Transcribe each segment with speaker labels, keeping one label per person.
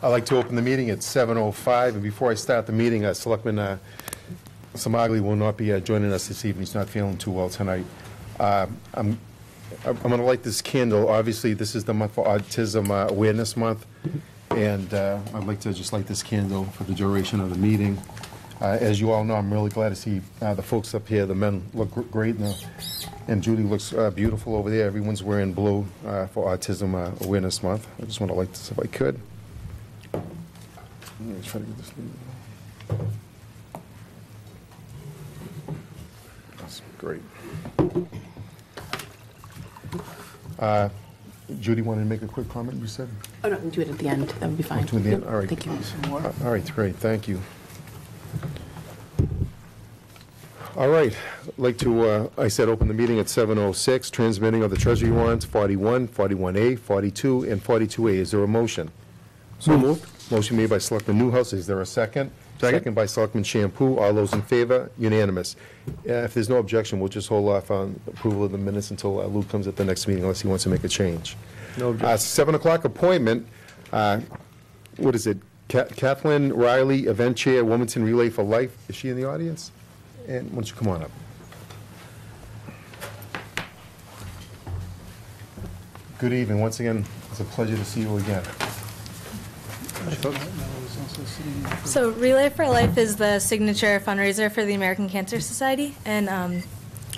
Speaker 1: I'd like to open the meeting at 7:05, and before I start the meeting, Selectman Samagli will not be joining us this evening. He's not feeling too well tonight. I'm going to light this candle. Obviously, this is the month for Autism Awareness Month, and I'd like to just light this candle for the duration of the meeting. As you all know, I'm really glad to see the folks up here. The men look great, and Judy looks beautiful over there. Everyone's wearing blue for Autism Awareness Month. I just want to light this if I could. Let me try to get this thing. That's great. Judy wanted to make a quick comment, you said?
Speaker 2: Oh, no, we can do it at the end. That would be fine.
Speaker 1: Do it at the end? All right.
Speaker 2: Thank you.
Speaker 1: All right, great. Thank you. All right. I'd like to, I said open the meeting at 7:06, transmitting of the Treasury warrants 41, 41A, 42, and 42A. Is there a motion?
Speaker 3: So moved.
Speaker 1: Motion made by Selectman Newhouse. Is there a second? Second by Selectman Shampoo. All those in favor? Unanimous. If there's no objection, we'll just hold off on approval of the minutes until Luke comes at the next meeting, unless he wants to make a change.
Speaker 3: No objection.
Speaker 1: 7 o'clock appointment. What is it? Kathleen Riley, Event Chair, Wilmington Relay for Life. Is she in the audience? And why don't you come on up? Good evening. Once again, it's a pleasure to see you again.
Speaker 4: So Relay for Life is the signature fundraiser for the American Cancer Society, and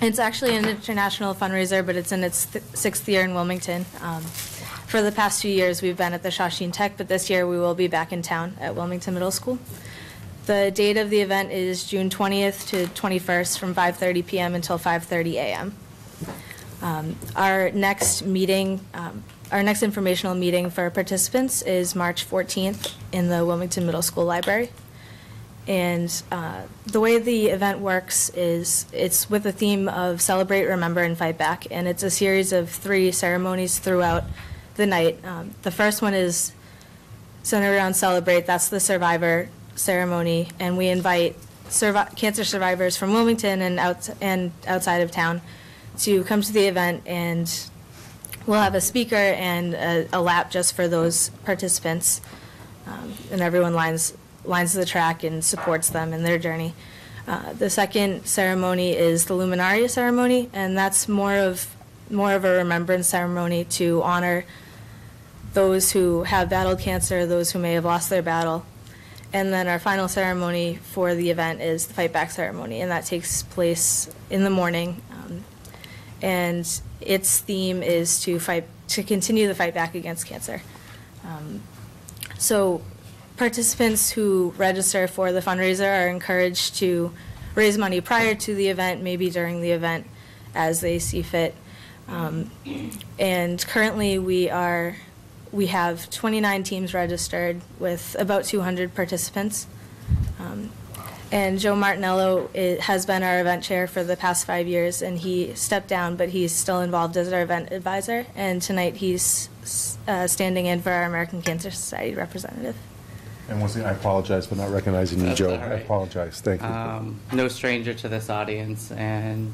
Speaker 4: it's actually an international fundraiser, but it's in its sixth year in Wilmington. For the past 2 years, we've been at the Shawshene Tech, but this year we will be back in town at Wilmington Middle School. The date of the event is June 20th to 21st from 5:30 p.m. until 5:30 a.m. Our next meeting, our next informational meeting for participants is March 14th in the Wilmington Middle School Library. And the way the event works is it's with the theme of Celebrate, Remember, and Fight Back. And it's a series of 3 ceremonies throughout the night. The first one is centered around Celebrate. That's the survivor ceremony. And we invite cancer survivors from Wilmington and outside of town to come to the event, and we'll have a speaker and a lap just for those participants, and everyone lines the track and supports them in their journey. The second ceremony is the Luminaria ceremony, and that's more of a remembrance ceremony to honor those who have battled cancer, those who may have lost their battle. And then our final ceremony for the event is the Fight Back ceremony, and that takes place in the morning. And its theme is to continue the fight back against cancer. So participants who register for the fundraiser are encouraged to raise money prior to the event, maybe during the event, as they see fit. And currently we have 29 teams registered with about 200 participants. And Joe Martinello has been our event chair for the past 5 years, and he stepped down, but he's still involved as our event advisor. And tonight he's standing in for our American Cancer Society representative.
Speaker 1: And once again, I apologize for not recognizing you,
Speaker 5: That's
Speaker 1: Joe.
Speaker 5: all right.
Speaker 1: I apologize. Thank you.
Speaker 5: No stranger to this audience, and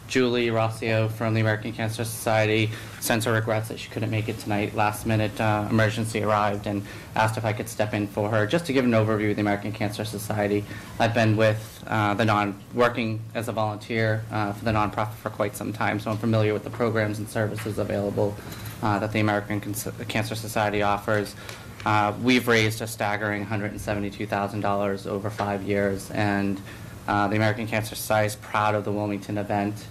Speaker 5: Julie Rossio from the American Cancer Society sends her regrets that she couldn't make it tonight. Last minute emergency arrived and asked if I could step in for her. Just to give an overview of the American Cancer Society, I've been with working as a volunteer for the nonprofit for quite some time, so I'm familiar with the programs and services available that the American Cancer Society offers. We've raised a staggering $172,000 over 5 years, and the American Cancer Society is proud of the Wilmington event,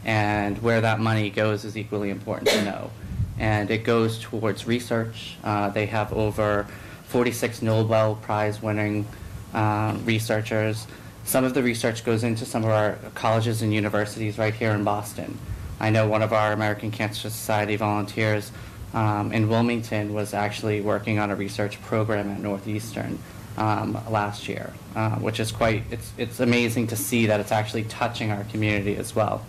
Speaker 5: and where that money goes is equally important to know. And it goes towards research. They have over 46 Nobel Prize winning researchers. Some of the research goes into some of our colleges and universities right here in Boston. I know one of our American Cancer Society volunteers in Wilmington was actually working on a research program at Northeastern last year, which is it's amazing to see that it's actually touching our community as well.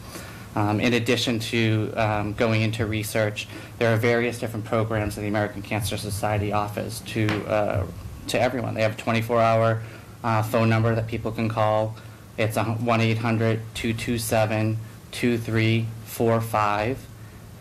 Speaker 5: In addition to going into research, there are various different programs that the American Cancer Society offers to everyone. They have a 24-hour phone number that people can call. It's 1-800-227-2345.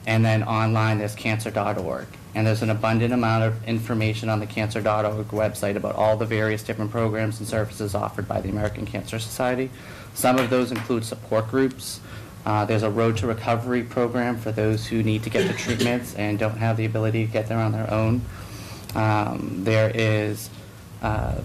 Speaker 5: And then online, there's cancer.org. And there's an abundant amount of information on the cancer.org website about all the various different programs and services offered by the American Cancer Society. Some of those include support groups. There's a Road to Recovery program for those who need to get the treatments and don't have the ability to get there on their own. There is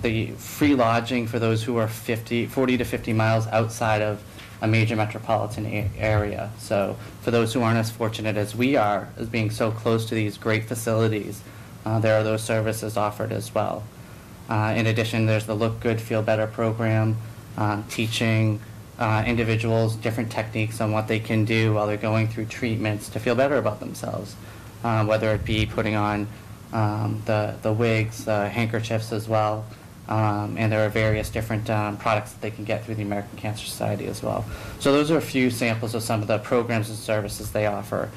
Speaker 5: the free lodging for those who are 40 to 50 miles outside of a major metropolitan area. So for those who aren't as fortunate as we are, as being so close to these great facilities, there are those services offered as well. In addition, there's the Look Good, Feel Better program, teaching individuals different techniques on what they can do while they're going through treatments to feel better about themselves, whether it be putting on the wigs, handkerchiefs as well, and there are various different products that they can get through the American Cancer Society as well. So those are a few samples of some of the programs and services they offer.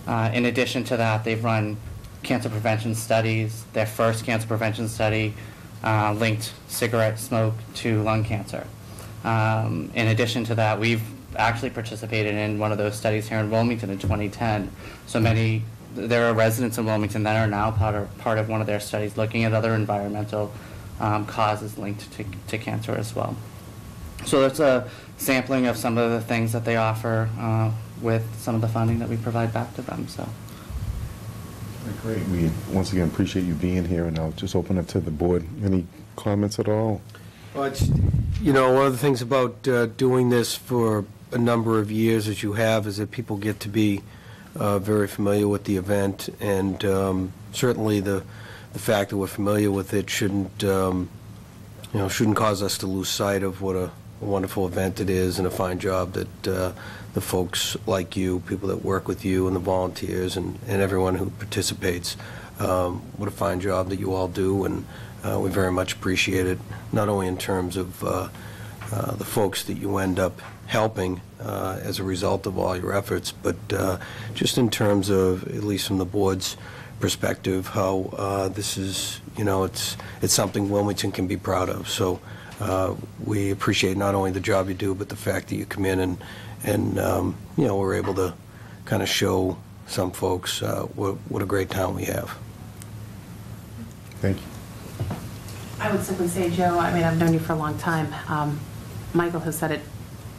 Speaker 5: In addition to that, they've run cancer prevention studies. Their first cancer prevention study linked cigarette smoke to lung cancer. In addition to that, we've actually participated in one of those studies here in Wilmington in 2010. So there are residents in Wilmington that are now part of one of their studies looking at other environmental causes linked to cancer as well. So that's a sampling of some of the things that they offer with some of the funding that we provide back to them. So.
Speaker 1: Great. We once again appreciate you being here, and I'll just open it to the board. Any comments at all?
Speaker 3: Well, it's, one of the things about doing this for a number of years, as you have, is that people get to be very familiar with the event, and certainly the fact that we're familiar with it shouldn't cause us to lose sight of what a wonderful event it is, and a fine job that the folks like you, people that work with you, and the volunteers, and everyone who participates, what a fine job that you all do, and we very much appreciate it, not only in terms of the folks that you end up helping as a result of all your efforts, but just in terms of, at least from the board's perspective, how this is, it's something Wilmington can be proud of. So we appreciate not only the job you do, but the fact that you come in and we're able to kind of show some folks what a great town we have.
Speaker 1: Thank you.
Speaker 2: I would simply say, Joe, I mean, I've known you for a long time. Michael has said it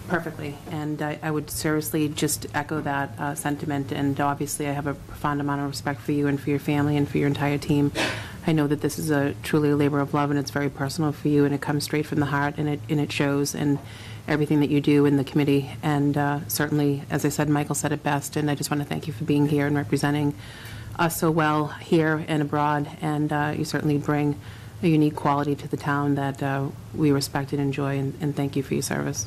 Speaker 2: perfectly, and I would seriously just echo that sentiment. And obviously, I have a profound amount of respect for you and for your family and for your entire team. I know that this is truly a labor of love, and it's very personal for you, and it comes straight from the heart, and it shows in everything that you do in the committee. And certainly, as I said, Michael said it best, and I just want to thank you for being here and representing us so well here and abroad. And you certainly bring a unique quality to the town that we respect and enjoy, and thank you for your service.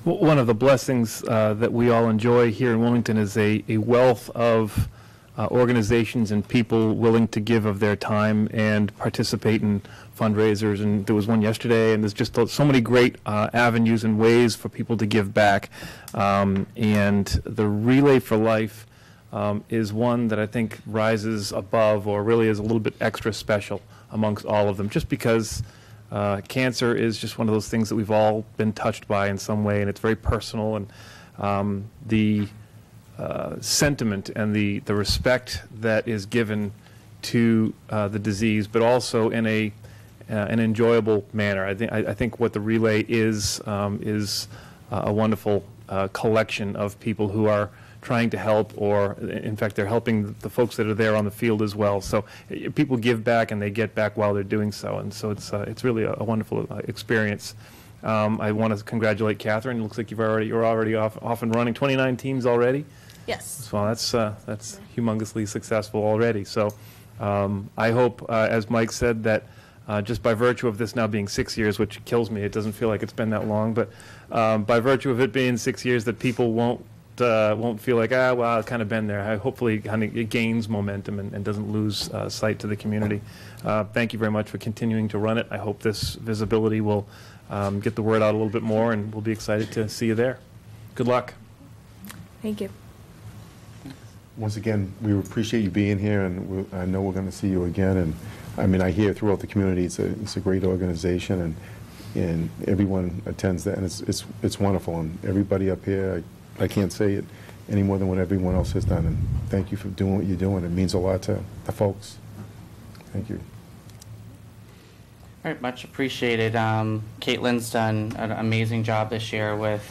Speaker 6: Well, one of the blessings that we all enjoy here in Wilmington is a wealth of organizations and people willing to give of their time and participate in fundraisers, and there was one yesterday, and there's just so many great avenues and ways for people to give back, and the Relay for Life is one that I think rises above, or really is a little bit extra special amongst all of them, just because cancer is just one of those things that we've all been touched by in some way, and it's very personal, and the sentiment and the respect that is given to the disease, but also in an enjoyable manner. I think what the Relay is a wonderful collection of people who are trying to help, or in fact they're helping the folks that are there on the field as well. So people give back and they get back while they're doing so, and so it's really a wonderful experience. I want to congratulate Catherine. It looks like you're already off and running. 29 teams already.
Speaker 4: Yes.
Speaker 6: So that's humongously successful already. So I hope, as Mike said, that just by virtue of this now being 6 years, which kills me, it doesn't feel like it's been that long, but by virtue of it being 6 years, that people won't feel like, well, I've kind of been there. Hopefully it gains momentum and doesn't lose sight to the community. Thank you very much for continuing to run it. I hope this visibility will get the word out a little bit more, and we'll be excited to see you there. Good luck.
Speaker 4: Thank you.
Speaker 1: Once again, we appreciate you being here, and I know we're going to see you again. And I mean, I hear throughout the community it's a great organization, and everyone attends that, and it's wonderful. And everybody up here, I can't say it any more than what everyone else has done. And thank you for doing what you're doing. It means a lot to the folks. Thank you.
Speaker 5: All right, much appreciated. Caitlin's done an amazing job this year with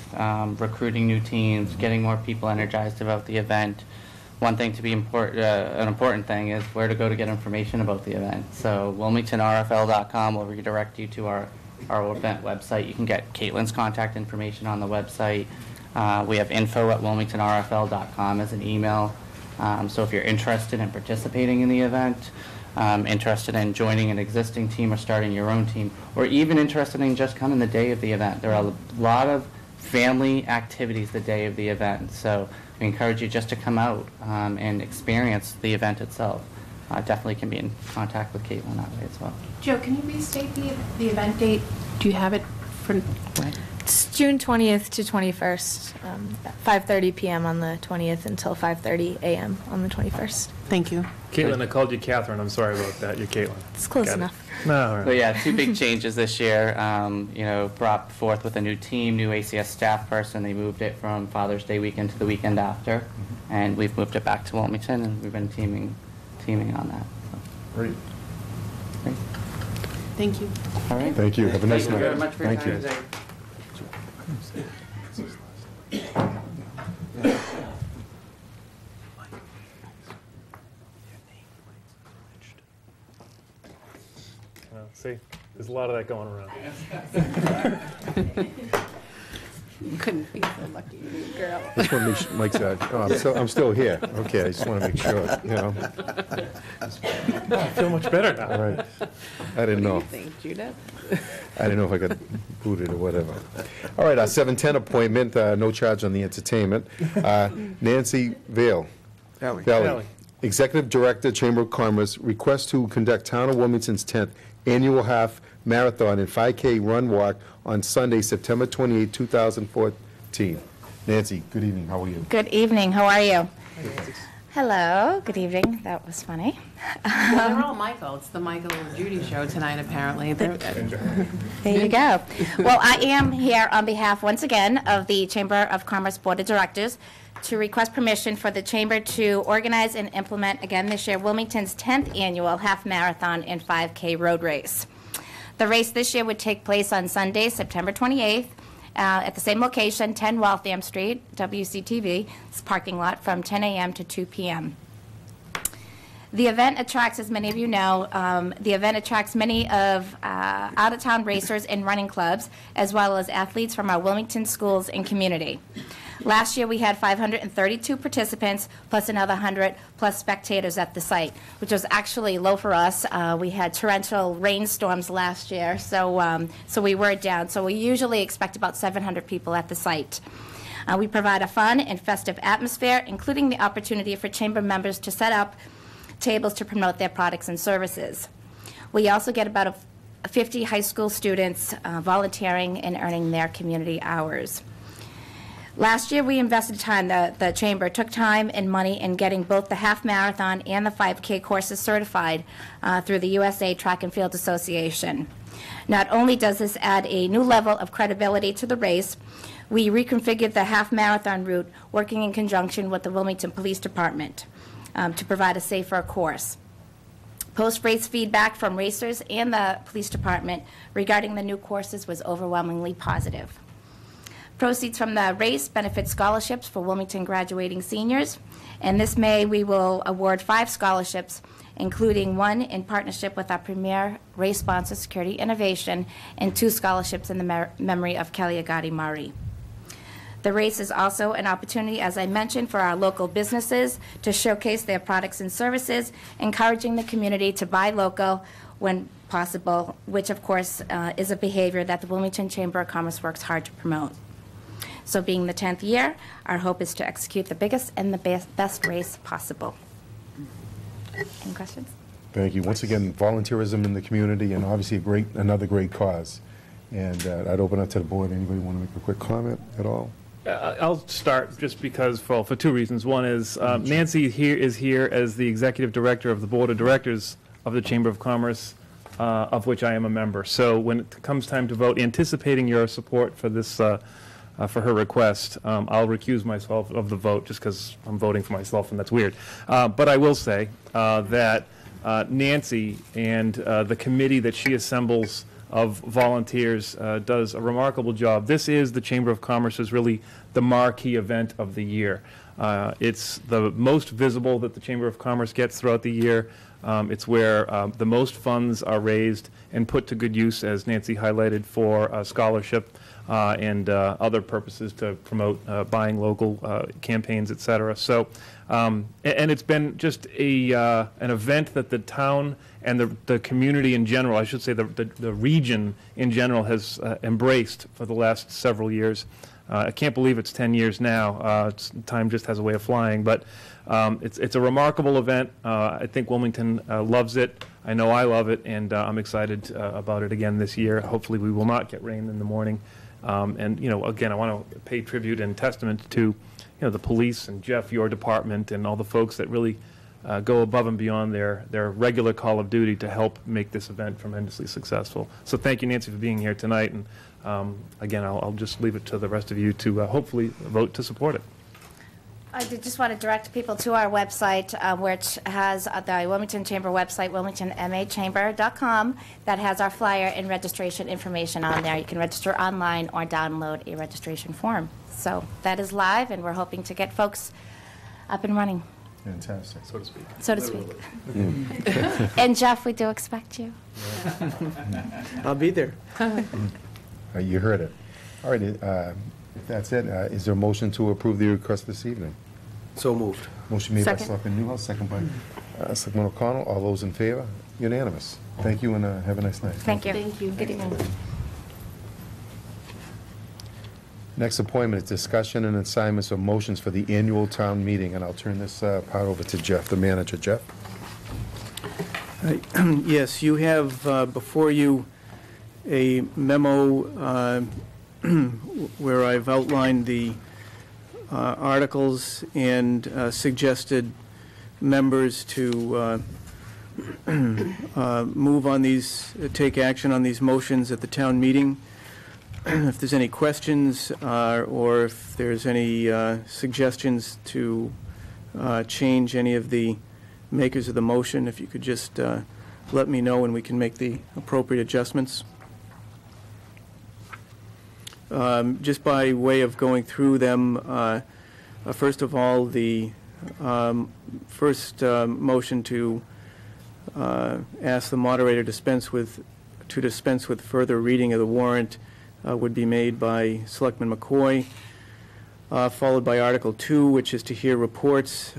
Speaker 5: recruiting new teams, getting more people energized about the event. One thing to be an important thing is where to go to get information about the event. So wilmingtonrfl.com will redirect you to our event website. You can get Caitlin's contact information on the website. We have info@wilmingtonrfl.com as an email. So if you're interested in participating in the event, interested in joining an existing team or starting your own team, or even interested in just coming the day of the event, there are a lot of family activities the day of the event. So we encourage you just to come out and experience the event itself. Definitely can be in contact with Caitlin that way as well.
Speaker 2: Joe, can you restate the event date? Do you have it for?
Speaker 4: It's June 20th to 21st, 5:30 p.m. on the 20th until 5:30 a.m. on the 21st.
Speaker 2: Thank you.
Speaker 6: Caitlin, I called you Catherine. I'm sorry about that. You're Caitlin.
Speaker 4: It's close
Speaker 6: Got it.
Speaker 4: enough.
Speaker 6: No, all right.
Speaker 5: So yeah, two big changes this year. Brought forth with a new team, new ACS staff person. They moved it from Father's Day weekend to the weekend after, and we've moved it back to Wilmington, and we've been teaming on that. So.
Speaker 1: Great.
Speaker 5: Great.
Speaker 2: Thank you.
Speaker 5: All right.
Speaker 1: Thank you. Have a nice
Speaker 5: Thank
Speaker 1: night.
Speaker 5: you very much for your
Speaker 1: Thank
Speaker 5: time
Speaker 1: you.
Speaker 5: today.
Speaker 6: See, there's a lot of that going around.
Speaker 2: Couldn't be so lucky, girl.
Speaker 1: I just want to make sure, Mike's I'm still here. Okay, I just want to make sure,
Speaker 6: I feel much better now.
Speaker 1: All right. I didn't know.
Speaker 2: Thank Judith.
Speaker 1: I didn't know if I got booted or whatever. All right, our 7:10 appointment, no charge on the entertainment. Nancy Valley. Executive Director, Chamber of Commerce, requests to conduct Town of Wilmington's 10th Annual Half Marathon and 5K Run Walk on Sunday, September 28, 2014. Nancy, good evening. How are you?
Speaker 7: Good evening. How are you? Hello. Good evening. That was funny.
Speaker 2: Well, they're all Michael. It's the Michael and Judy show tonight, apparently.
Speaker 7: There you go. Well, I am here on behalf, once again, of the Chamber of Commerce Board of Directors to request permission for the Chamber to organize and implement, again this year, Wilmington's 10th Annual Half Marathon and 5K Road Race. The race this year would take place on Sunday, September 28th, at the same location, 10 Waltham Street, WCTV, parking lot, from 10 a.m. to 2 p.m. The event attracts, as many of you know, many of out-of-town racers and running clubs, as well as athletes from our Wilmington schools and community. Last year, we had 532 participants, plus another 100 plus spectators at the site, which was actually low for us. We had torrential rainstorms last year, so we were down. So we usually expect about 700 people at the site. We provide a fun and festive atmosphere, including the opportunity for chamber members to set up tables to promote their products and services. We also get about 50 high school students volunteering and earning their community hours. Last year, we invested time, the Chamber took time and money in getting both the half marathon and the 5K courses certified through the USA Track and Field Association. Not only does this add a new level of credibility to the race, we reconfigured the half marathon route working in conjunction with the Wilmington Police Department to provide a safer course. Post-race feedback from racers and the police department regarding the new courses was overwhelmingly positive. Proceeds from the race benefit scholarships for Wilmington graduating seniors, and this May we will award 5 scholarships, including 1 in partnership with our premier race sponsor, Security Innovation, and 2 scholarships in the memory of Kelly Agati Mari. The race is also an opportunity, as I mentioned, for our local businesses to showcase their products and services, encouraging the community to buy local when possible, which of course is a behavior that the Wilmington Chamber of Commerce works hard to promote. So being the 10th year, our hope is to execute the biggest and the best race possible. Any questions?
Speaker 1: Thank you. Once again, volunteerism in the community, and obviously another great cause. And I'd open up to the board. Anybody want to make a quick comment at all?
Speaker 6: I'll start just because, for 2 reasons. One is Nancy is here as the Executive Director of the Board of Directors of the Chamber of Commerce, of which I am a member. So when it comes time to vote, anticipating your support for this for her request. I'll recuse myself of the vote just because I'm voting for myself, and that's weird. But I will say that Nancy and the committee that she assembles of volunteers does a remarkable job. This is the Chamber of Commerce's really the marquee event of the year. It's the most visible that the Chamber of Commerce gets throughout the year. It's where the most funds are raised and put to good use, as Nancy highlighted, for scholarship and other purposes to promote buying local campaigns, et cetera. So, and it's been just an event that the town and the community in general, I should say the region in general, has embraced for the last several years. I can't believe it's 10 years now. Time just has a way of flying, but it's a remarkable event. I think Wilmington loves it. I know I love it, and I'm excited about it again this year. Hopefully we will not get rain in the morning. And, again, I want to pay tribute and testament to, the police and Jeff, your department, and all the folks that really go above and beyond their regular call of duty to help make this event tremendously successful. So thank you, Nancy, for being here tonight. And again, I'll just leave it to the rest of you to hopefully vote to support it.
Speaker 7: I did just want to direct people to our website, which has the Wilmington Chamber website, wilmingtonma.gov, that has our flyer and registration information on there. You can register online or download a registration form. So that is live, and we're hoping to get folks up and running.
Speaker 1: Fantastic.
Speaker 6: So to speak.
Speaker 7: So to speak. And Jeff, we do expect you.
Speaker 8: I'll be there.
Speaker 1: You heard it. All right, if that's it, is there a motion to approve the request this evening?
Speaker 3: So moved.
Speaker 1: Motion made by
Speaker 2: Second.
Speaker 1: Selectman Newhouse, second by Selectman O'Connell. All those in favor? Unanimous. Thank you, and have a nice night.
Speaker 7: Thank you.
Speaker 2: Thank you.
Speaker 7: Good evening.
Speaker 1: Next appointment is discussion and assignments of motions for the annual town meeting, and I'll turn this part over to Jeff, the manager. Jeff?
Speaker 8: Yes, you have before you a memo where I've outlined the articles and suggested members to move on these, take action on these motions at the town meeting. If there's any questions or if there's any suggestions to change any of the makers of the motion, if you could just let me know and we can make the appropriate adjustments. Just by way of going through them, first of all, the first motion to ask the moderator to dispense with further reading of the warrant would be made by Selectman McCoy, followed by Article 2, which is to hear reports,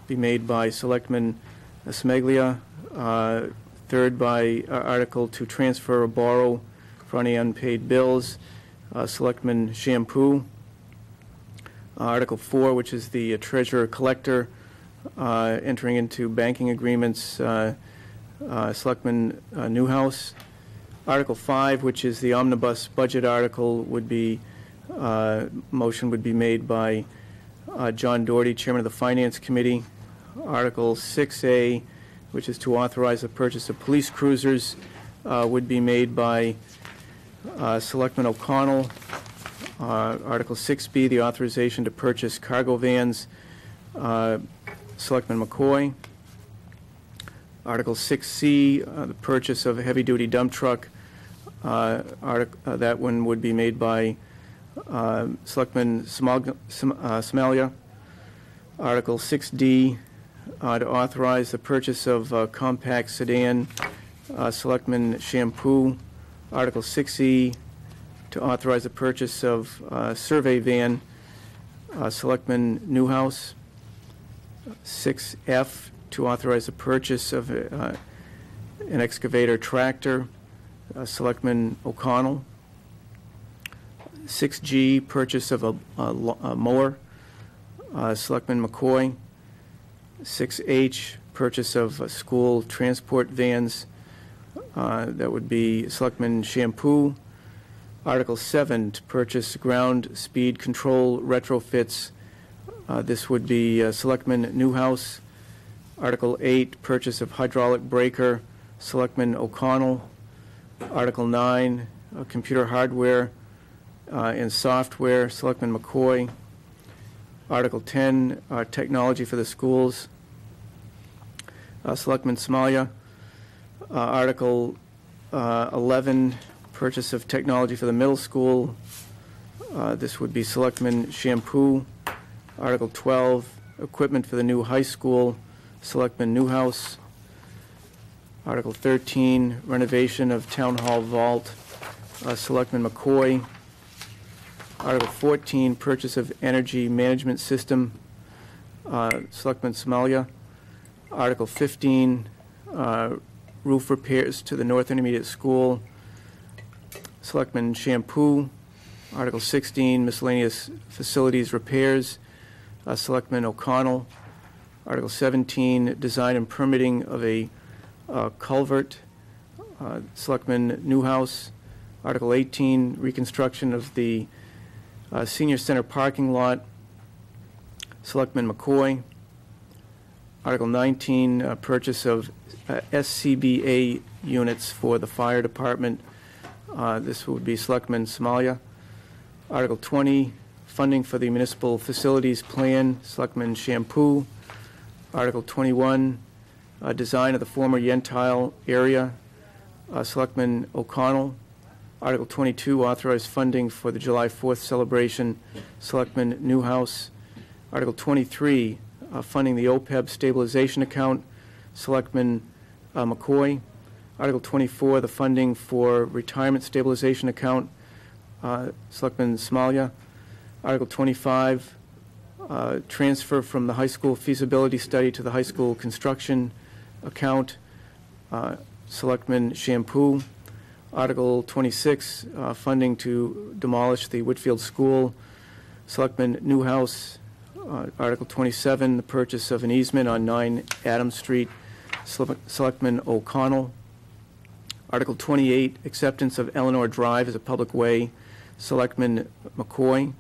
Speaker 8: be made by Selectman Smeglia, third by Article to transfer or borrow for any unpaid bills, Selectman Shampoo. Article 4, which is the treasurer-collector entering into banking agreements, Selectman Newhouse. Article 5, which is the omnibus budget article, would be, motion would be made by John Doherty, Chairman of the Finance Committee. Article 6A, which is to authorize the purchase of police cruisers, would be made by Selectman O'Connell. Article 6B, the authorization to purchase cargo vans, Selectman McCoy. Article 6C, the purchase of a heavy-duty dump truck, that one would be made by Selectman Smalia. Article 6D, to authorize the purchase of a compact sedan, Selectman Shampoo. Article 6E, to authorize the purchase of a survey van, Selectman Newhouse. 6F, to authorize the purchase of an excavator tractor, Selectman O'Connell. 6G, purchase of a mower, Selectman McCoy. 6H, purchase of school transport vans, that would be Selectman Shampoo. Article 7, to purchase ground speed control retrofits, this would be Selectman Newhouse. Article 8, purchase of hydraulic breaker, Selectman O'Connell. Article 9, computer hardware, and software, Selectman McCoy. Article 10, technology for the schools, Selectman Smalia. Article 11, purchase of technology for the middle school. This would be Selectman Shampoo. Article 12, equipment for the new high school, Selectman Newhouse. Article 13, renovation of Town Hall vault, Selectman McCoy. Article 14, purchase of energy management system, Selectman Smalia. Article 15, roof repairs to the North Intermediate School, Selectman Shampoo. Article 16, miscellaneous facilities repairs, Selectman O'Connell. Article 17, design and permitting of a culvert, Selectman Newhouse. Article 18, reconstruction of the Senior Center parking lot, Selectman McCoy. Article 19, purchase of SCBA units for the fire department. This would be Selectman Smalia. Article 20, funding for the municipal facilities plan, Selectman Shampoo. Article 21, design of the former Yentile area, Selectman O'Connell. Article 22, authorize funding for the July 4th celebration, Selectman Newhouse. Article 23, funding the OPEB stabilization account, Selectman McCoy. Article 24, the funding for retirement stabilization account, Selectman Smalia. Article 25, transfer from the high school feasibility study to the high school construction account, Selectman Shampoo. Article 26, funding to demolish the Whitfield School, Selectman Newhouse. Article 27, the purchase of an easement on 9 Adams Street, Selectman O'Connell. Article 28, acceptance of Eleanor Drive as a public way, Selectman McCoy.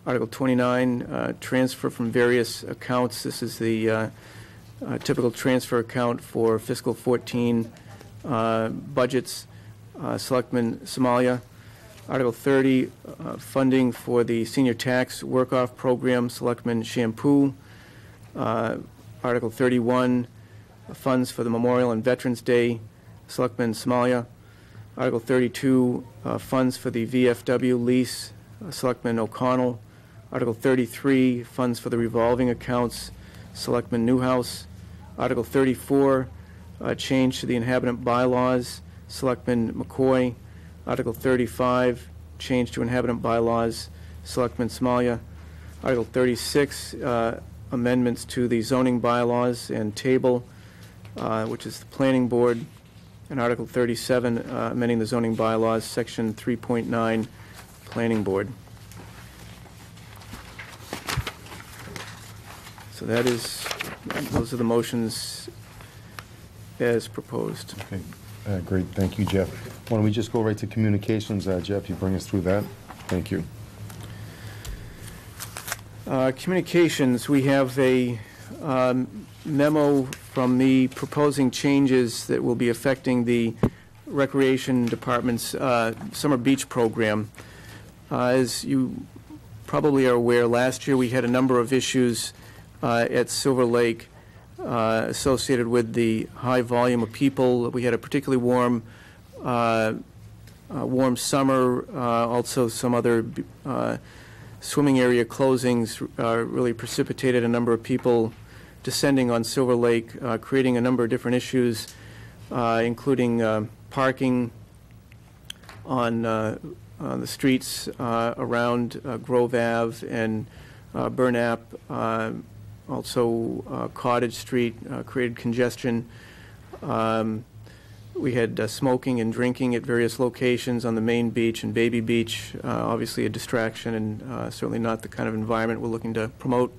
Speaker 8: Article 29, transfer from various accounts. This is the typical transfer account for fiscal 14 budgets, Selectman Smalia. Article 30, funding for the senior tax work-off program, Selectman Shampoo. Article 31, funds for the Memorial and Veterans Day, Selectman Smalia. Article 32, funds for the VFW lease, Selectman O'Connell. Article 33, funds for the revolving accounts, Selectman Newhouse. Article 34, change to the inhabitant bylaws, Selectman McCoy. Article 35, change to inhabitant bylaws, Selectman Smalia. Article 36, amendments to the zoning bylaws and table, which is the planning board. And Article 37, amending the zoning bylaws, section 3.9, planning board. So those are the motions as proposed.
Speaker 1: Okay, great, thank you, Jeff. Why don't we just go right to communications, Jeff, you bring us through that? Thank you.
Speaker 8: Communications, we have a memo from me proposing changes that will be affecting the Recreation Department's summer beach program. As you probably are aware, last year we had a number of issues at Silver Lake associated with the high volume of people. We had a particularly warm summer, also some other swimming area closings really precipitated a number of people descending on Silver Lake, creating a number of different issues, including parking on the streets around Grove Ave and Burnap. Also, Cottage Street created congestion. We had smoking and drinking at various locations on the main beach and Baby Beach, obviously a distraction and certainly not the kind of environment we're looking to promote.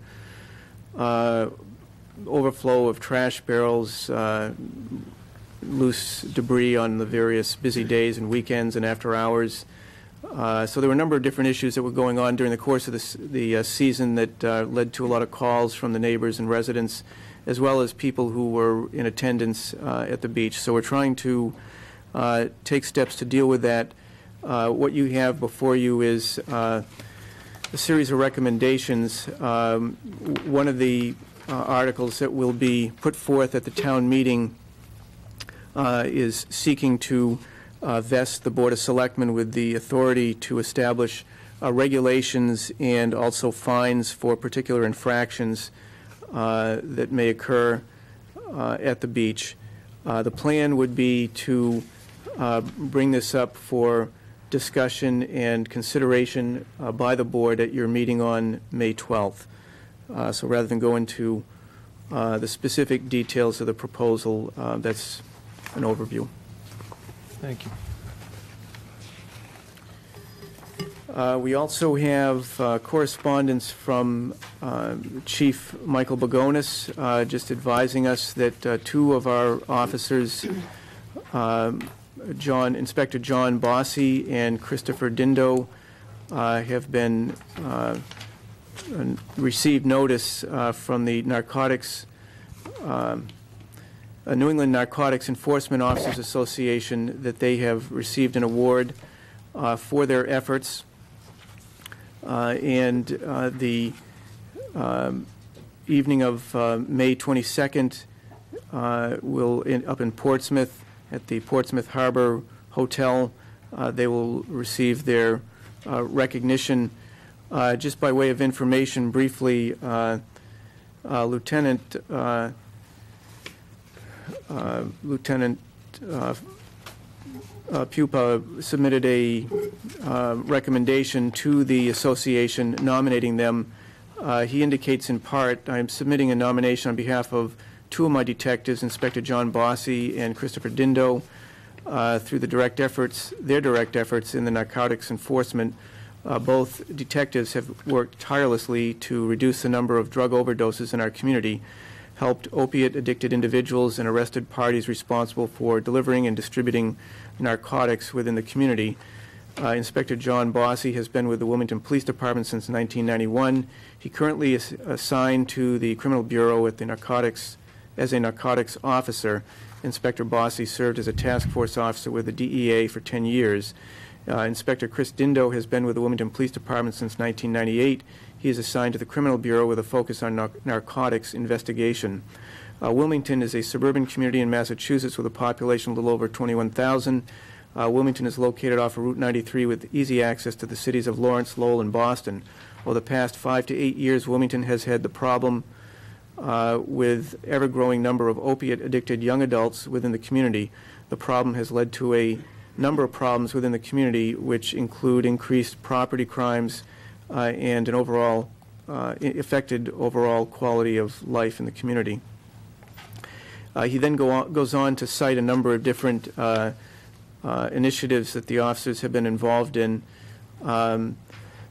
Speaker 8: Overflow of trash barrels, loose debris on the various busy days and weekends and after hours. So there were a number of different issues that were going on during the course of the season that led to a lot of calls from the neighbors and residents, as well as people who were in attendance at the beach. So we're trying to take steps to deal with that. What you have before you is a series of recommendations. One of the articles that will be put forth at the town meeting is seeking to vest the Board of Selectmen with the authority to establish regulations and also fines for particular infractions that may occur at the beach. The plan would be to bring this up for discussion and consideration by the board at your meeting on May 12th. So rather than go into the specific details of the proposal, that's an overview.
Speaker 6: Thank you.
Speaker 8: We also have correspondence from Chief Michael Bagonis, just advising us that two of our officers, Inspector John Bossy and Christopher Dindo, have been received notice from the New England Narcotics Enforcement Officers Association that they have received an award for their efforts. And the evening of May 22nd up in Portsmouth at the Portsmouth Harbor Hotel, they will receive their recognition. Just by way of information, briefly, Lieutenant Pupa submitted a recommendation to the association nominating them. He indicates in part, I'm submitting a nomination on behalf of two of my detectives, Inspector John Bossy and Christopher Dindo, through their direct efforts in the narcotics enforcement. Both detectives have worked tirelessly to reduce the number of drug overdoses in our community, helped opiate-addicted individuals and arrested parties responsible for delivering and distributing narcotics within the community. Inspector John Bossy has been with the Wilmington Police Department since 1991. He currently is assigned to the Criminal Bureau at the as a narcotics officer. Inspector Bossy served as a task force officer with the DEA for 10 years. Inspector Chris Dindo has been with the Wilmington Police Department since 1998. He is assigned to the Criminal Bureau with a focus on narcotics investigation. Wilmington is a suburban community in Massachusetts with a population a little over 21,000. Wilmington is located off of Route 93 with easy access to the cities of Lawrence, Lowell, and Boston. Over the past 5 to 8 years, Wilmington has had the problem with ever-growing number of opiate-addicted young adults within the community. The problem has led to a number of problems within the community, which include increased property crimes and an overall affected overall quality of life in the community. He then goes on to cite a number of different initiatives that the officers have been involved in.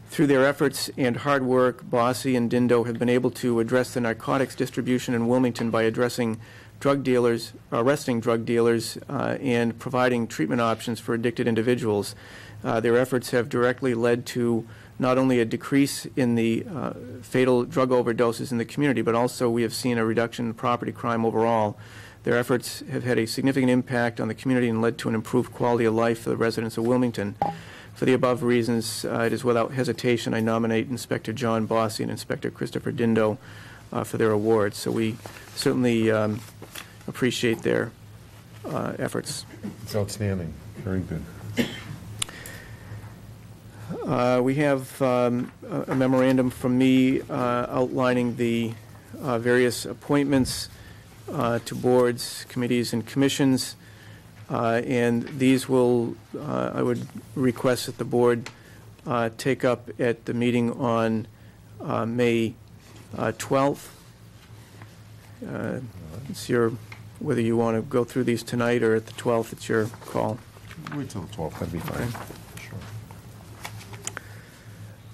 Speaker 8: Through their efforts and hard work, Bossy and Dindo have been able to address the narcotics distribution in Wilmington by arresting drug dealers, and providing treatment options for addicted individuals. Their efforts have directly led to not only a decrease in the fatal drug overdoses in the community, but also we have seen a reduction in property crime overall. Their efforts have had a significant impact on the community and led to an improved quality of life for the residents of Wilmington. For the above reasons, it is without hesitation I nominate Inspector John Bossy and Inspector Christopher Dindo for their awards. So we certainly appreciate their efforts.
Speaker 1: It's outstanding. Very good.
Speaker 8: We have a memorandum from me outlining the various appointments to boards, committees, and commissions. And these will, I would request that the board take up at the meeting on May 12th. It's whether you want to go through these tonight or at the 12th, it's your call.
Speaker 1: Wait till the 12th, that'd be fine.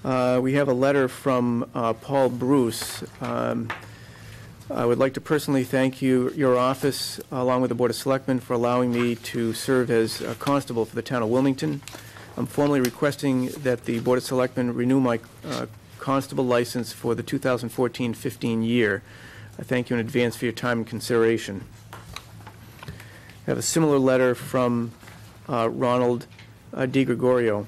Speaker 8: Sure. We have a letter from Paul Bruce. I would like to personally thank your office, along with the Board of Selectmen, for allowing me to serve as a constable for the town of Wilmington. I'm formally requesting that the Board of Selectmen renew my constable license for the 2014-15 year. I thank you in advance for your time and consideration. I have a similar letter from Ronald DiGiorgio.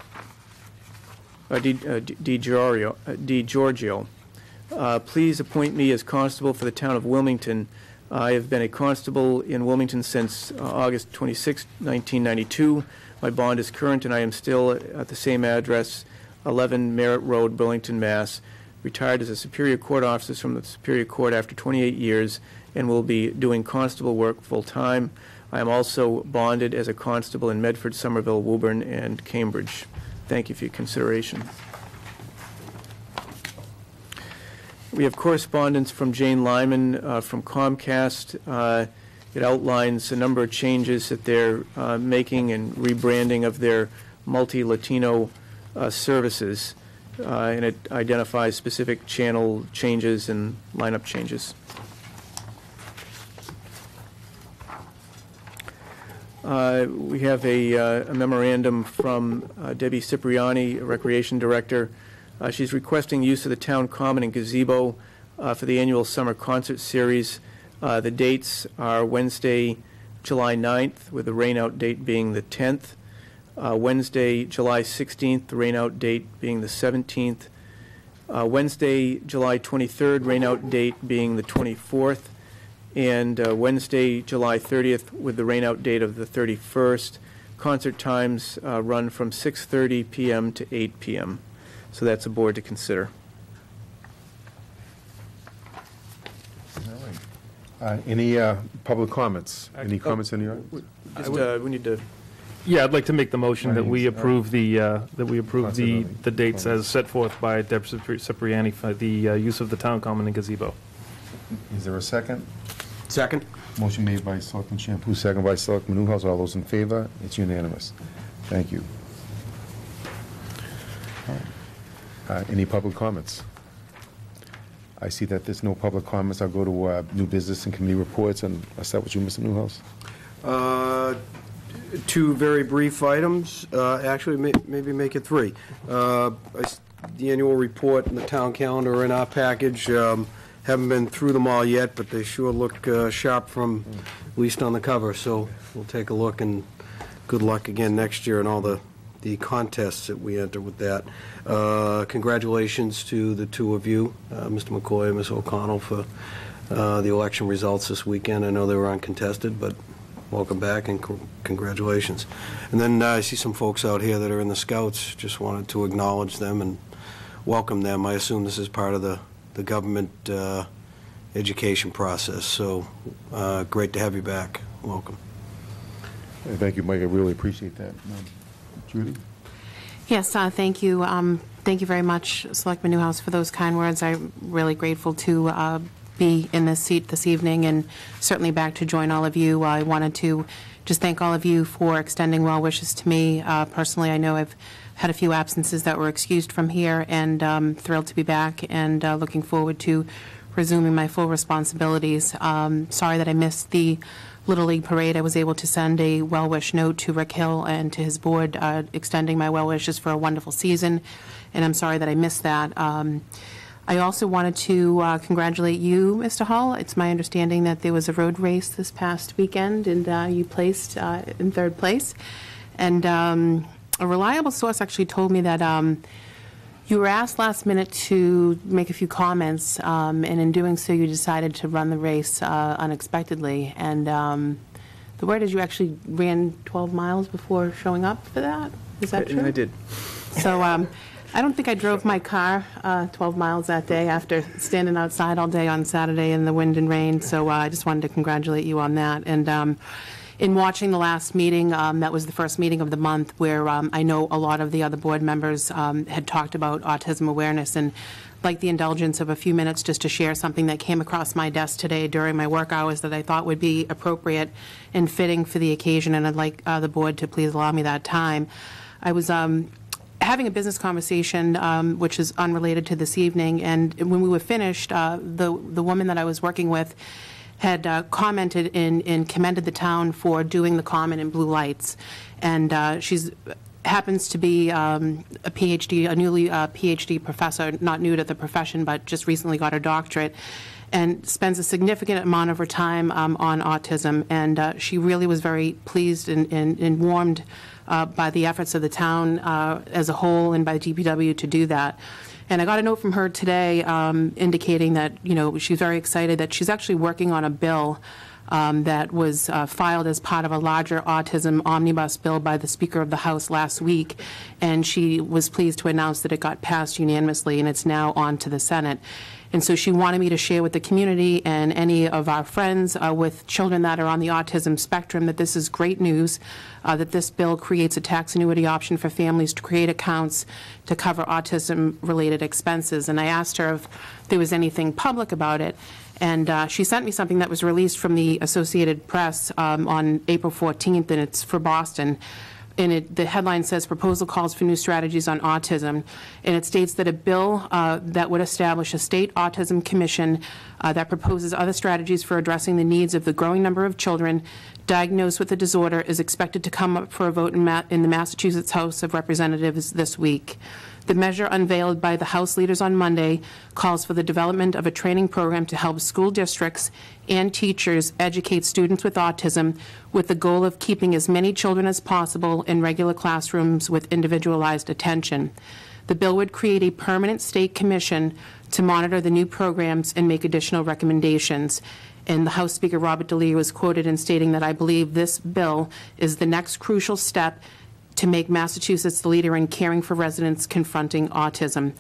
Speaker 8: Please appoint me as constable for the town of Wilmington. I have been a constable in Wilmington since August 26, 1992. My bond is current, and I am still at the same address, 11 Merritt Road, Burlington, Mass. Retired as a Superior Court officer from the Superior Court after 28 years and will be doing constable work full-time. I am also bonded as a constable in Medford, Somerville, Woburn, and Cambridge. Thank you for your consideration. We have correspondence from Jane Lyman from Comcast. It outlines a number of changes that they're making and rebranding of their multi-Latino services, and it identifies specific channel changes and lineup changes. We have a memorandum from Debbie Cipriani, Recreation Director. She's requesting use of the town common and gazebo for the annual summer concert series. The dates are Wednesday, July 9th, with the rain-out date being the 10th. Wednesday, July 16th, the rain-out date being the 17th. Wednesday, July 23rd, rain-out date being the 24th. And Wednesday, July 30th, with the rain-out date of the 31st. Concert times run from 6:30 p.m. to 8 p.m. So that's a board to consider.
Speaker 1: Any public comments? Any comments in the audience?
Speaker 8: We need to.
Speaker 6: Yeah, I'd like to make the motion that we
Speaker 1: Right.
Speaker 6: approve the dates as set forth by Deb Cipriani for the use of the town common and gazebo.
Speaker 1: Is there a second?
Speaker 3: Second?
Speaker 1: Motion made by Selectman Champloo, second by Selectman Newhouse. All those in favor? It's unanimous. Thank you. All right. Any public comments? I see that there's no public comments. I'll go to new business and committee reports, and I'll start with you, Mr. Newhouse.
Speaker 3: Two very brief items, actually maybe make it three. The annual report and the town calendar are in our package. Haven't been through them all yet, but they sure look sharp from, at least on the cover, so we'll take a look, and good luck again next year in all the contests that we enter with that. Congratulations to the two of you, Mr. McCoy and Ms. O'Connell, for the election results this weekend. I know they were uncontested, but welcome back and congratulations. And then I see some folks out here that are in the Scouts. Just wanted to acknowledge them and welcome them. I assume this is part of the government education process, so great to have you back. Welcome.
Speaker 1: Thank you, Mike. I really appreciate that. Judy?
Speaker 2: Yes, thank you. Thank you very much, Selectman Newhouse, for those kind words. I'm really grateful to be in this seat this evening, and certainly back to join all of you. I wanted to just thank all of you for extending well wishes to me. Personally, I know I've had a few absences that were excused from here, and thrilled to be back and looking forward to resuming my full responsibilities. Sorry that I missed the Little League Parade. I was able to send a well-wish note to Rick Hill and to his board extending my well wishes for a wonderful season, and I'm sorry that I missed that. I also wanted to congratulate you, Mr. Hall. It's my understanding that there was a road race this past weekend, and you placed in third place. And a reliable source actually told me that you were asked last minute to make a few comments, and in doing so, you decided to run the race unexpectedly. And the word is you actually ran 12 miles before showing up for that? Is that true?
Speaker 8: I did.
Speaker 2: So I don't think I drove my car 12 miles that day after standing outside all day on Saturday in the wind and rain. So I just wanted to congratulate you on that. And in watching the last meeting, that was the first meeting of the month, where I know a lot of the other board members had talked about autism awareness, and like the indulgence of a few minutes just to share something that came across my desk today during my work hours that I thought would be appropriate and fitting for the occasion, and I'd like the board to please allow me that time. I was having a business conversation, which is unrelated to this evening, and when we were finished, the woman that I was working with had commented and commended the town for doing the common in blue lights, and she's happens to be a PhD, a newly PhD professor, not new to the profession, but just recently got her doctorate. and spends a significant amount of her time on autism. And she really was very pleased and warmed by the efforts of the town as a whole and by DPW to do that. And I got a note from her today indicating that, she's very excited that she's actually working on a bill that was filed as part of a larger autism omnibus bill by the Speaker of the House last week, and she was pleased to announce that it got passed unanimously, and it's now on to the Senate. And so she wanted me to share with the community and any of our friends with children that are on the autism spectrum that this is great news, that this bill creates a tax annuity option for families to create accounts to cover autism-related expenses. And I asked her if there was anything public about it, and she sent me something that was released from the Associated Press on April 14th, and it's for Boston. And the headline says, "Proposal calls for new strategies on autism." And it states that a bill that would establish a state autism commission that proposes other strategies for addressing the needs of the growing number of children diagnosed with the disorder is expected to come up for a vote in the Massachusetts House of Representatives this week. The measure unveiled by the House leaders on Monday calls for the development of a training program to help school districts and teachers educate students with autism with the goal of keeping as many children as possible in regular classrooms with individualized attention. The bill would create a permanent state commission to monitor the new programs and make additional recommendations. And the House Speaker, Robert DeLeo, was quoted in stating that, "I believe this bill is the next crucial step to make Massachusetts the leader in caring for residents confronting autism."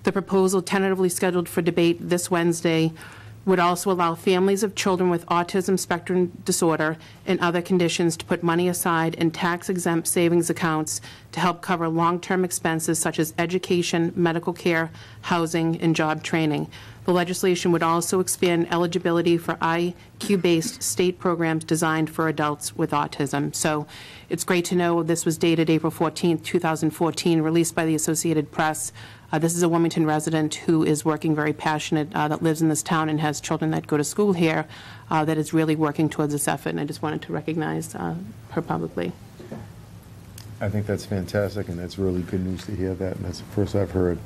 Speaker 2: The proposal, tentatively scheduled for debate this Wednesday, would also allow families of children with autism spectrum disorder and other conditions to put money aside in tax-exempt savings accounts to help cover long-term expenses such as education, medical care, housing, and job training. The legislation would also expand eligibility for IQ-based state programs designed for adults with autism. So it's great to know this was dated April 14th, 2014, released by the Associated Press. This is a Wilmington resident who is working very passionate, that lives in this town and has children that go to school here, that is really working towards this effort, and I just wanted to recognize her publicly.
Speaker 1: I think that's fantastic, and that's really good news to hear that, and that's the first I've heard.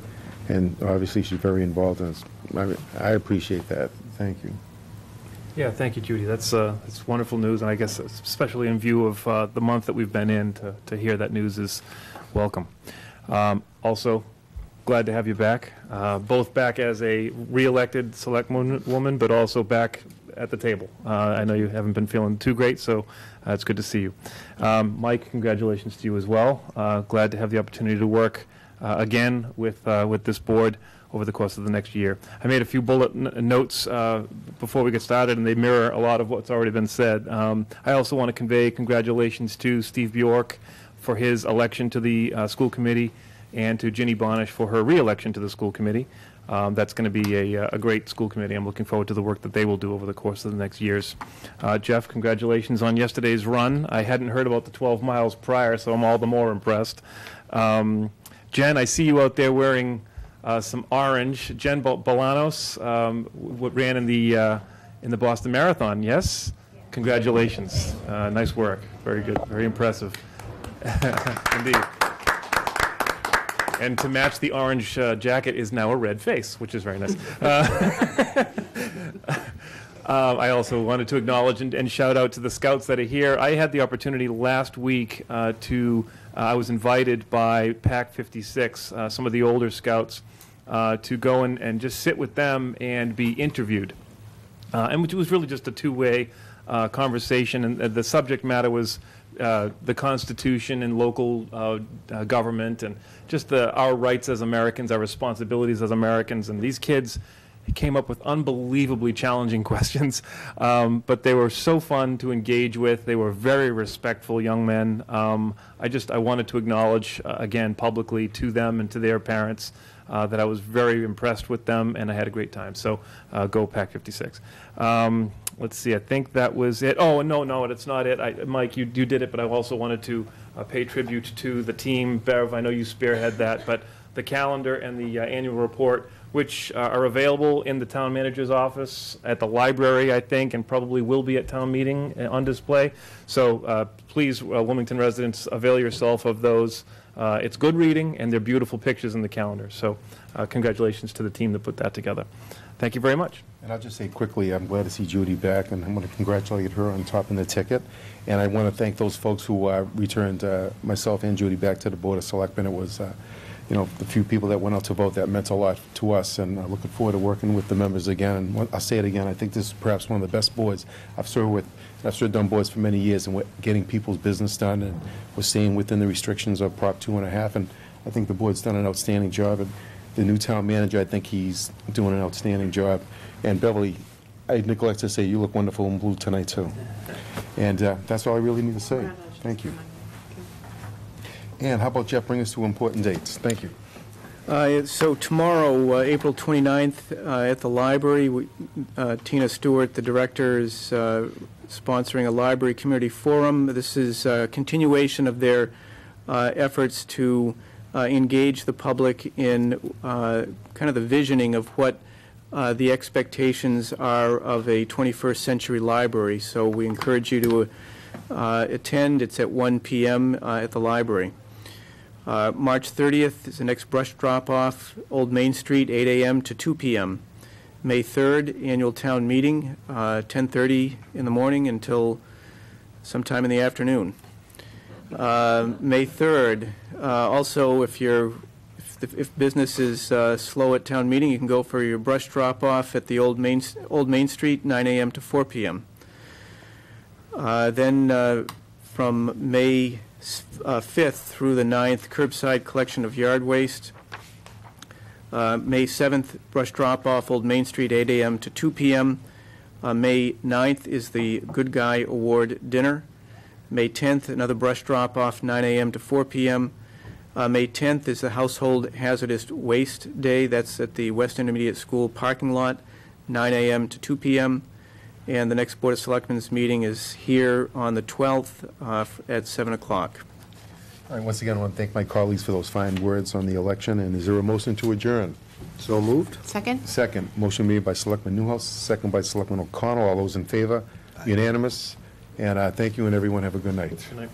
Speaker 1: And obviously, she's very involved in this. I appreciate that. Thank you.
Speaker 6: Yeah, thank you, Judy. That's wonderful news, and I guess especially in view of the month that we've been in, to hear that news is welcome. Also, glad to have you back, both back as a re-elected Selectwoman, but also back at the table. I know you haven't been feeling too great, so it's good to see you. Mike, congratulations to you as well. Glad to have the opportunity to work again with this board over the course of the next year. I made a few bullet notes before we get started, and they mirror a lot of what's already been said. I also want to convey congratulations to Steve Bjork for his election to the school committee, and to Ginny Bonish for her re-election to the school committee. That's going to be a great school committee. I'm looking forward to the work that they will do over the course of the next years. Jeff, congratulations on yesterday's run. I hadn't heard about the 12 miles prior, so I'm all the more impressed. Jen, I see you out there wearing some orange. Jen Bolanos ran in the Boston Marathon, yes? Congratulations. Nice work. Very good. Very impressive. Indeed. And to match the orange jacket is now a red face, which is very nice. I also wanted to acknowledge and shout out to the scouts that are here. I had the opportunity last week I was invited by Pack 56, some of the older scouts, to go and just sit with them and be interviewed. And which was really just a two-way conversation, and the subject matter was the Constitution and local government, and just our rights as Americans, our responsibilities as Americans. And these kids came up with unbelievably challenging questions, but they were so fun to engage with. They were very respectful young men. I wanted to acknowledge, again, publicly to them and to their parents, that I was very impressed with them, and I had a great time. So go Pack 56. Let's see, I think that was it. Oh, no, it's not it. Mike, you did it, but I also wanted to pay tribute to the team. Bev, I know you spearhead that, but the calendar and the annual report, which are available in the town manager's office, at the library, I think, and probably will be at town meeting on display. So please, Wilmington residents, avail yourself of those. It's good reading, and they're beautiful pictures in the calendar. So congratulations to the team that put that together. thank you very much.
Speaker 1: And I'll just say quickly, I'm glad to see Judy back, and I'm going to congratulate her on topping the ticket. And I want to thank those folks who returned myself and Judy back to the Board of Selectmen. It was, the few people that went out to vote, that meant a lot to us, and I'm looking forward to working with the members again. And I'll say it again, I think this is perhaps one of the best boards I've served with. I've served on boards for many years, and we're getting people's business done, and we're staying within the restrictions of Prop 2.5, and I think the board's done an outstanding job. And the new town manager, I think he's doing an outstanding job. And Beverly, I neglect to say, you look wonderful in blue tonight, too. And that's all I really need to say. Thank you. And how about Jeff, bring us to important dates? Thank you.
Speaker 8: So tomorrow, April 29th, at the library, Tina Stewart, the director, is sponsoring a library community forum. This is a continuation of their efforts to engage the public in kind of the visioning of what the expectations are of a 21st century library. So we encourage you to attend. It's at 1 p.m. At the library. March 30th is the next brush drop-off, Old Main Street, 8 a.m. to 2 p.m. May 3rd, annual town meeting, 10:30 in the morning until sometime in the afternoon. May 3rd, also if business is slow at town meeting, you can go for your brush drop-off at the Old Main Street, 9 a.m. to 4 p.m. Then from May 5th through the 9th, curbside collection of yard waste. May 7th, brush drop-off, Old Main Street, 8 a.m. to 2 p.m. May 9th is the Good Guy Award dinner. May 10th, another brush drop-off, 9 a.m. to 4 p.m. May 10th is the Household Hazardous Waste Day. That's at the West Intermediate School parking lot, 9 a.m. to 2 p.m. And the next Board of Selectmen's meeting is here on the 12th at 7 o'clock.
Speaker 1: All right, once again, I want to thank my colleagues for those fine words on the election. And is there a motion to adjourn?
Speaker 3: So moved?
Speaker 2: Second?
Speaker 1: Second. Motion made by Selectman Newhouse, second by Selectman O'Connell. All those in favor? Unanimous. And thank you, and everyone have a good night.
Speaker 6: Good night.